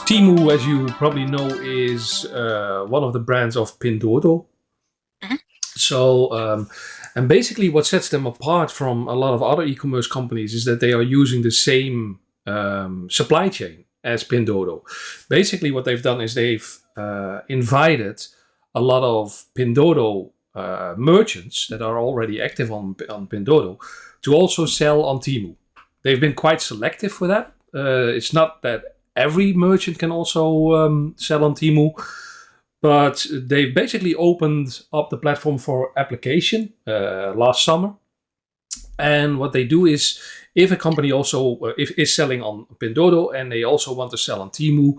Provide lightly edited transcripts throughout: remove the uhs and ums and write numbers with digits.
Temu, as you probably know, is one of the brands of Pinduoduo. So, and basically what sets them apart from a lot of other e-commerce companies is that they are using the same supply chain as Pinduoduo. Basically what they've done is they've invited a lot of Pinduoduo merchants that are already active on Pinduoduo to also sell on Temu. They've been quite selective for that. It's not that every merchant can also sell on Temu, but they've basically opened up the platform for application last summer. And what they do is, if a company also is selling on Pinduoduo and they also want to sell on Temu,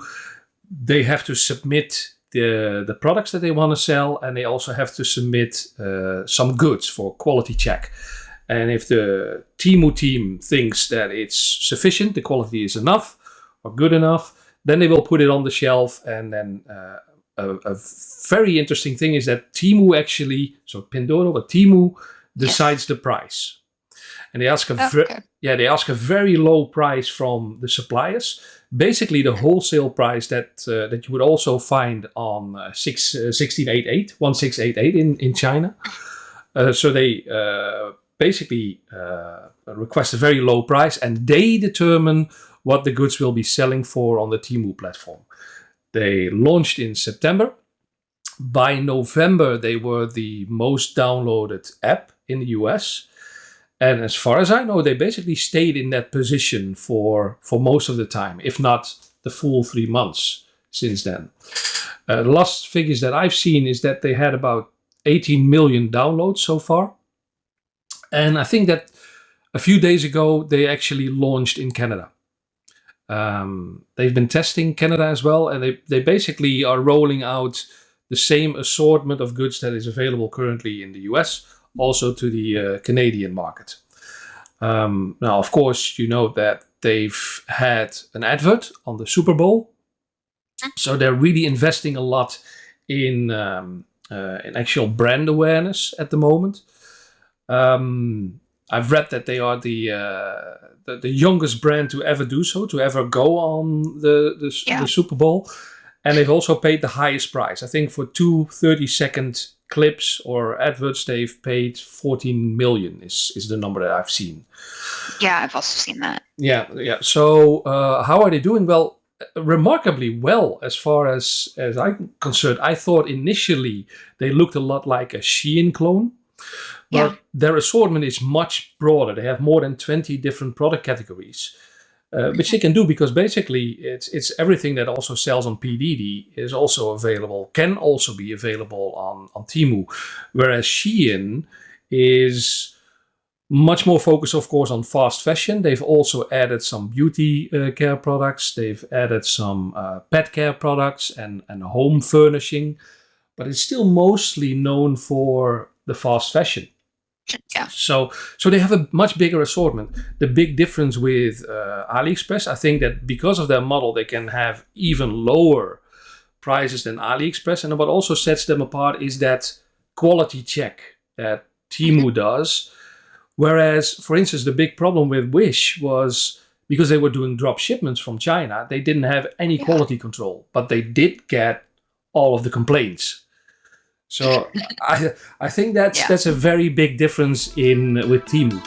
they have to submit the products that they want to sell, and they also have to submit some goods for quality check. And if the Temu team thinks that it's sufficient, the quality is enough or good enough, then they will put it on the shelf. And then a very interesting thing is that Temu actually, so Pinduoduo, but Temu decides the price. And they ask a very low price from the suppliers. Basically, the wholesale price that you would also find on 1688 in China. So they basically request a very low price, and they determine what the goods will be selling for on the Temu platform. They launched in September. By November, they were the most downloaded app in the US. And as far as I know, they basically stayed in that position for most of the time, if not the full 3 months since then. The last figures that I've seen is that they had about 18 million downloads so far. And I think that a few days ago, they actually launched in Canada. They've been testing Canada as well, and they basically are rolling out the same assortment of goods that is available currently in the US, also to the Canadian market. Now, of course, you know that they've had an advert on the Super Bowl. So they're really investing a lot in actual brand awareness at the moment. I've read that they are the youngest brand to ever do so, to ever go on the Super Bowl. And they've also paid the highest price. I think for 2 30-second clips or adverts, they've paid 14 million is the number that I've seen. Yeah, I've also seen that. Yeah. So how are they doing? Well, remarkably well, as far as I'm concerned. I thought initially they looked a lot like a Shein clone. But their assortment is much broader. They have more than 20 different product categories, which they can do because basically it's everything that also sells on PDD is also available, can also be available on Temu. Whereas Shein is much more focused, of course, on fast fashion. They've also added some beauty care products. They've added some pet care products and home furnishing. But it's still mostly known for the fast fashion. Yeah. So they have a much bigger assortment. The big difference with AliExpress, I think that because of their model, they can have even lower prices than AliExpress. And what also sets them apart is that quality check that Temu does. Whereas, for instance, the big problem with Wish was because they were doing drop shipments from China, they didn't have any quality control, but they did get all of the complaints. So I think that's a very big difference with Temu.